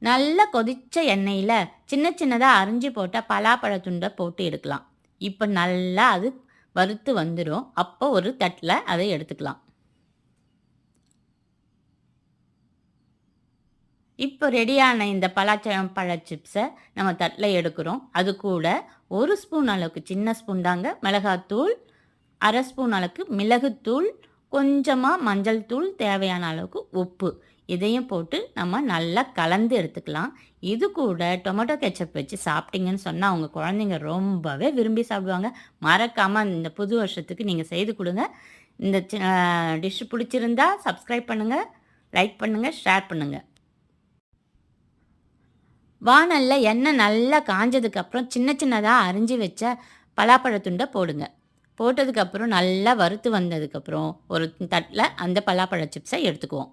நல்லா கொதிச்ச எண்ணெயில சின்ன சின்னதா அரிஞ்சு போட்ட பலாப்பழ துண்ட போட்டு எடுக்கலாம். இப்ப நல்லா அது வறுத்து வந்துரும். அப்போ ஒரு தட்டுல அதை எடுத்துக்கலாம். இப்போ ரெடியான இந்த பழ சிப்ஸை நம்ம தட்டில் எடுக்கிறோம். அது கூட 1 ஸ்பூன் அளவுக்கு சின்ன ஸ்பூன் தாங்க மிளகாத்தூள், 1/2 ஸ்பூன் அளவுக்கு மிளகுத்தூள், கொஞ்சமாக மஞ்சள் தூள், தேவையான அளவுக்கு உப்பு இதையும் போட்டு நம்ம நல்லா கலந்து எடுத்துக்கலாம். இது கூட டொமேட்டோ கெச்சப் வச்சு சாப்பிட்டீங்கன்னு சொன்னால் அவங்க குழந்தைங்க ரொம்பவே விரும்பி சாப்பிடுவாங்க. மறக்காமல் இந்த புது வருஷத்துக்கு நீங்கள் செய்து கொடுங்க. இந்த டிஷ் பிடிச்சிருந்தா சப்ஸ்கிரைப் பண்ணுங்கள், லைக் பண்ணுங்கள், ஷேர் பண்ணுங்கள். வாணல்ல எண்ணெய் நல்லா காஞ்சதுக்கப்புறம் சின்ன சின்னதாக அரிஞ்சு வச்ச பலாப்பழத்துண்டை போடுங்க. போட்டதுக்கப்புறம் நல்லா வறுத்து வந்ததுக்கப்புறம் ஒரு தட்டில் அந்த பலாப்பழ சிப்ஸை எடுத்துக்குவோம்.